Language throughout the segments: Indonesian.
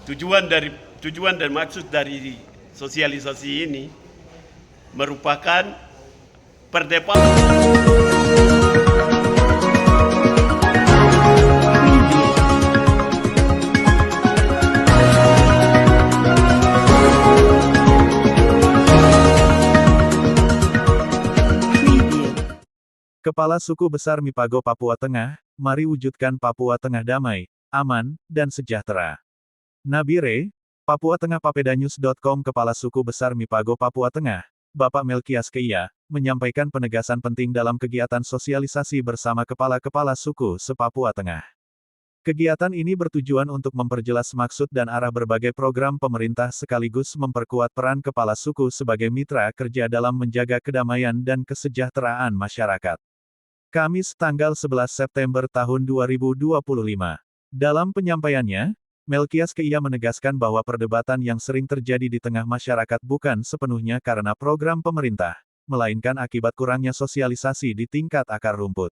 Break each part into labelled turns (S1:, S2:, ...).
S1: Tujuan dan maksud dari sosialisasi ini merupakan perdebatan.
S2: Kepala Suku Besar Mipago Papua Tengah, mari wujudkan Papua Tengah damai, aman, dan sejahtera. Nabire, Papua Tengah Papedanews.com. Kepala Suku Besar Mipago Papua Tengah, Bapak Melkias Keia, menyampaikan penegasan penting dalam kegiatan sosialisasi bersama kepala-kepala suku se-Papua Tengah. Kegiatan ini bertujuan untuk memperjelas maksud dan arah berbagai program pemerintah sekaligus memperkuat peran kepala suku sebagai mitra kerja dalam menjaga kedamaian dan kesejahteraan masyarakat. Kamis tanggal 11 September tahun 2025. Dalam penyampaiannya, Melkias Keia menegaskan bahwa perdebatan yang sering terjadi di tengah masyarakat bukan sepenuhnya karena program pemerintah, melainkan akibat kurangnya sosialisasi di tingkat akar rumput.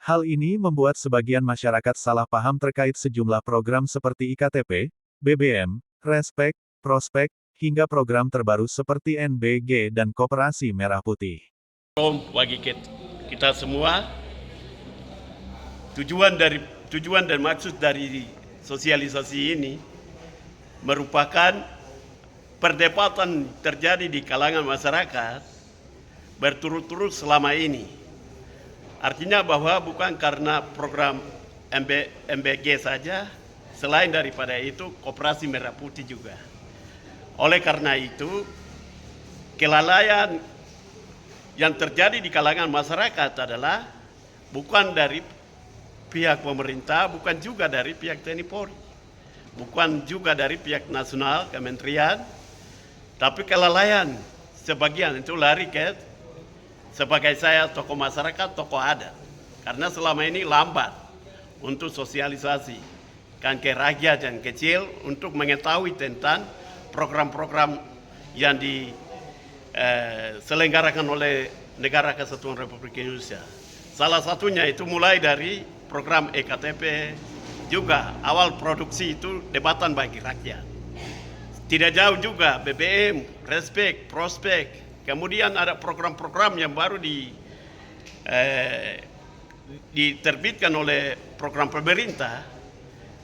S2: Hal ini membuat sebagian masyarakat salah paham terkait sejumlah program seperti IKTP, BBM, Respek, Prospek, hingga program terbaru seperti NBG dan Koperasi Merah Putih.
S1: Bagi kita semua, tujuan dan maksud dari sosialisasi ini merupakan perdebatan terjadi di kalangan masyarakat berturut-turut selama ini. Artinya bahwa bukan karena program MBG saja, selain daripada itu Koperasi Merah Putih juga. Oleh karena itu, kelalaian yang terjadi di kalangan masyarakat adalah bukan dari pihak pemerintah, bukan juga dari pihak TNI Polri, bukan juga dari pihak nasional, kementerian, tapi kelalaian sebagian itu lari ke sebagai saya tokoh masyarakat, tokoh adat, karena selama ini lambat untuk sosialisasi kan ke rakyat yang kecil untuk mengetahui tentang program-program yang diselenggarakan oleh Negara Kesatuan Republik Indonesia. Salah satunya itu mulai dari program EKTP, juga awal produksi itu debatan bagi rakyat. Tidak jauh juga BBM, Respek, Prospek, kemudian ada program-program yang baru diterbitkan oleh program pemerintah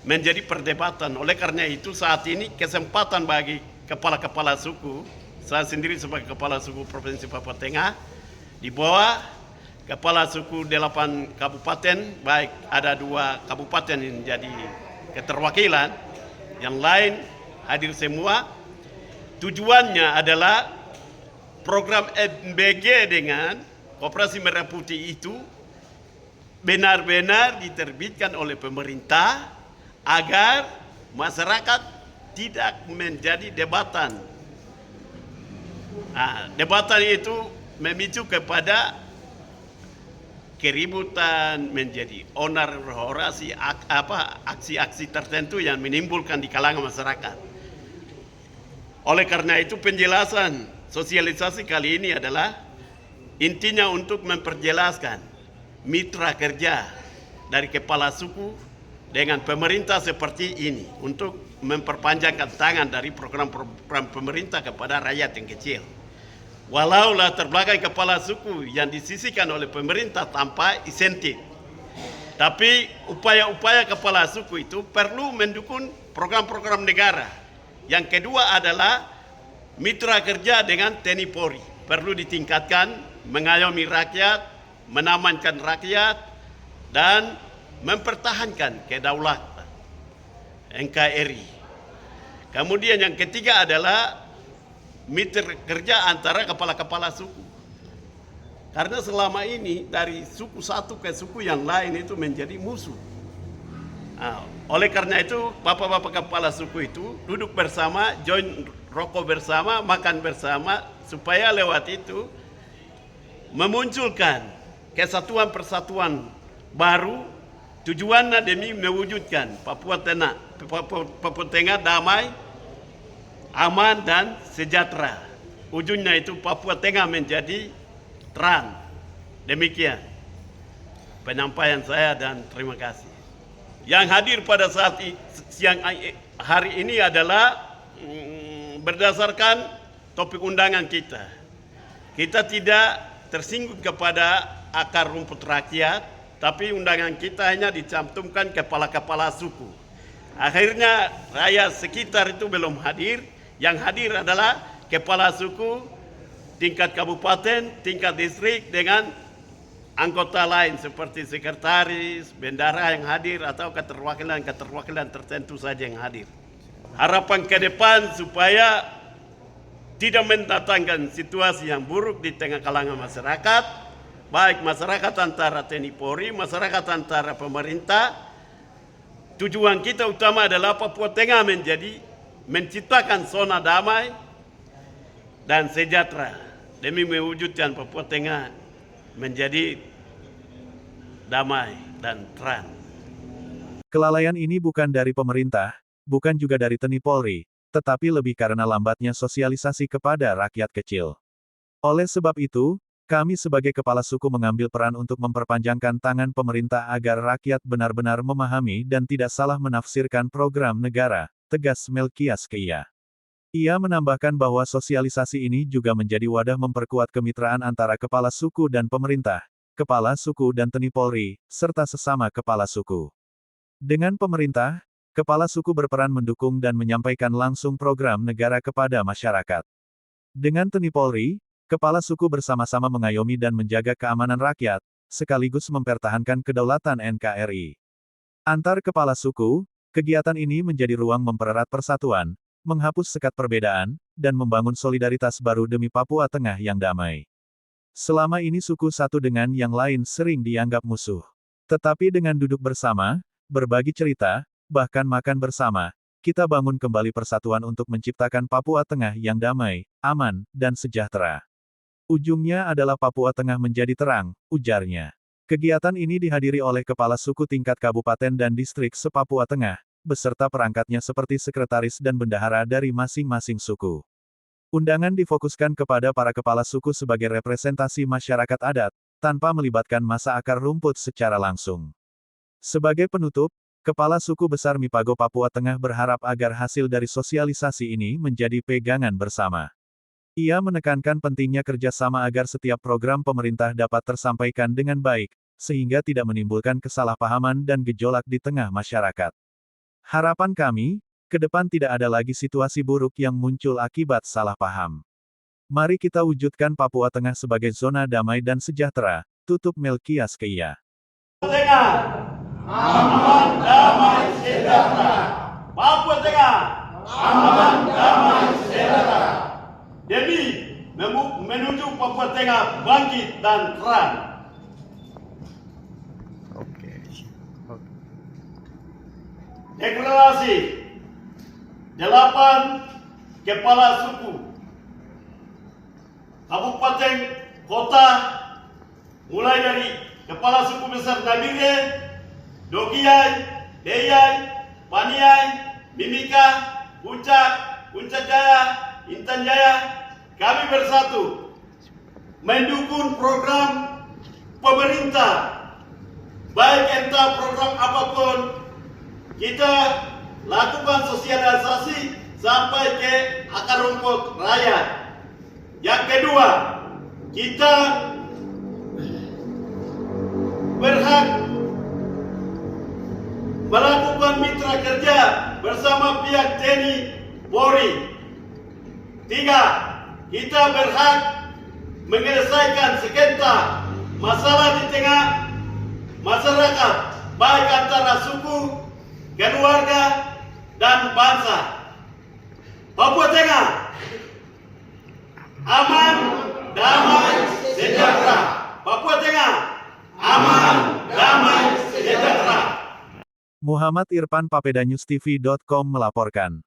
S1: menjadi perdebatan. Oleh karena itu saat ini kesempatan bagi kepala-kepala suku, saya sendiri sebagai kepala suku Provinsi Papua Tengah, di bawah kepala suku 8 kabupaten, baik ada 2 kabupaten yang jadi keterwakilan, yang lain hadir semua. Tujuannya adalah program MBG dengan Koperasi Merah Putih itu benar-benar diterbitkan oleh pemerintah agar masyarakat tidak menjadi debatan. Debatan itu memicu kepada keributan, menjadi orasi, aksi-aksi tertentu yang menimbulkan di kalangan masyarakat. Oleh karena itu penjelasan sosialisasi kali ini adalah intinya untuk memperjelaskan mitra kerja dari kepala suku dengan pemerintah seperti ini untuk memperpanjangkan tangan dari program-program pemerintah kepada rakyat yang kecil. Walau latar belakang kepala suku yang disisihkan oleh pemerintah tanpa insentif, tapi upaya-upaya kepala suku itu perlu mendukung program-program negara. Yang kedua adalah mitra kerja dengan TNI Polri perlu ditingkatkan, mengayomi rakyat, menamankan rakyat, dan mempertahankan kedaulatan NKRI. Kemudian yang ketiga adalah mitra kerja antara kepala-kepala suku. Karena selama ini dari suku satu ke suku yang lain itu menjadi musuh. Oleh karena itu bapak-bapak kepala suku itu duduk bersama, join rokok bersama, makan bersama, supaya lewat itu memunculkan kesatuan persatuan baru, tujuannya demi mewujudkan Papua Tengah damai, aman dan sejahtera. Ujungnya itu Papua Tengah menjadi terang. Demikian penyampaian saya dan terima kasih. yang hadir pada saat siang hari ini adalah berdasarkan topik undangan kita. Kita tidak tersinggung kepada akar rumput rakyat, tapi undangan kita hanya dicantumkan kepala-kepala suku. Akhirnya rakyat sekitar itu belum hadir, yang hadir adalah kepala suku tingkat kabupaten, tingkat distrik dengan anggota lain seperti sekretaris, bendara yang hadir atau keterwakilan tertentu saja yang hadir. Harapan ke depan supaya tidak mendatangkan situasi yang buruk di tengah kalangan masyarakat, baik masyarakat antara TNI Polri, masyarakat antara pemerintah. Tujuan kita utama adalah Papua Tengah menciptakan zona damai dan sejahtera demi mewujudkan Papua Tengah menjadi damai dan terang.
S2: Kelalaian ini bukan dari pemerintah, bukan juga dari TNI Polri, tetapi lebih karena lambatnya sosialisasi kepada rakyat kecil. Oleh sebab itu, kami sebagai kepala suku mengambil peran untuk memperpanjangkan tangan pemerintah agar rakyat benar-benar memahami dan tidak salah menafsirkan program negara, tegas Melkias Keia. Ia menambahkan bahwa sosialisasi ini juga menjadi wadah memperkuat kemitraan antara kepala suku dan pemerintah, kepala suku dan TNI Polri, serta sesama kepala suku. Dengan pemerintah, kepala suku berperan mendukung dan menyampaikan langsung program negara kepada masyarakat. Dengan TNI Polri, kepala suku bersama-sama mengayomi dan menjaga keamanan rakyat, sekaligus mempertahankan kedaulatan NKRI. Antar kepala suku, kegiatan ini menjadi ruang mempererat persatuan, menghapus sekat perbedaan, dan membangun solidaritas baru demi Papua Tengah yang damai. Selama ini suku satu dengan yang lain sering dianggap musuh. Tetapi dengan duduk bersama, berbagi cerita, bahkan makan bersama, kita bangun kembali persatuan untuk menciptakan Papua Tengah yang damai, aman, dan sejahtera. Ujungnya adalah Papua Tengah menjadi terang, ujarnya. Kegiatan ini dihadiri oleh kepala suku tingkat kabupaten dan distrik se-Papua Tengah, beserta perangkatnya seperti sekretaris dan bendahara dari masing-masing suku. Undangan difokuskan kepada para kepala suku sebagai representasi masyarakat adat, tanpa melibatkan masa akar rumput secara langsung. Sebagai penutup, Kepala Suku Besar Mipago Papua Tengah berharap agar hasil dari sosialisasi ini menjadi pegangan bersama. Ia menekankan pentingnya kerjasama agar setiap program pemerintah dapat tersampaikan dengan baik, sehingga tidak menimbulkan kesalahpahaman dan gejolak di tengah masyarakat. Harapan kami, ke depan tidak ada lagi situasi buruk yang muncul akibat salah paham. Mari kita wujudkan Papua Tengah sebagai zona damai dan sejahtera, tutup Melkias Keia.
S1: Tengah, aman, damai, sejahtera. Papua Tengah, aman, damai, sejahtera. Demi menuju Papua Tengah bangkit dan terang. Deklarasi 8 kepala suku kabupaten kota mulai dari kepala suku besar Nabire, Dogiai, Deyai, Paniai, Mimika, Puncak, Puncak Jaya, Intan Jaya, kami bersatu mendukung program pemerintah, baik entah program apapun. Kita lakukan sosialisasi sampai ke akar rumput rakyat. Yang kedua, kita berhak melakukan mitra kerja bersama pihak TNI Polri. 3, kita berhak menyelesaikan sengketa masalah di tengah masyarakat, baik antara suku, keluarga, dan bangsa. Papua Tengah, aman, damai, sejahtera. Papua Tengah, aman, damai, sejahtera.
S2: Muhammad Irfan, papedanyustv.com melaporkan.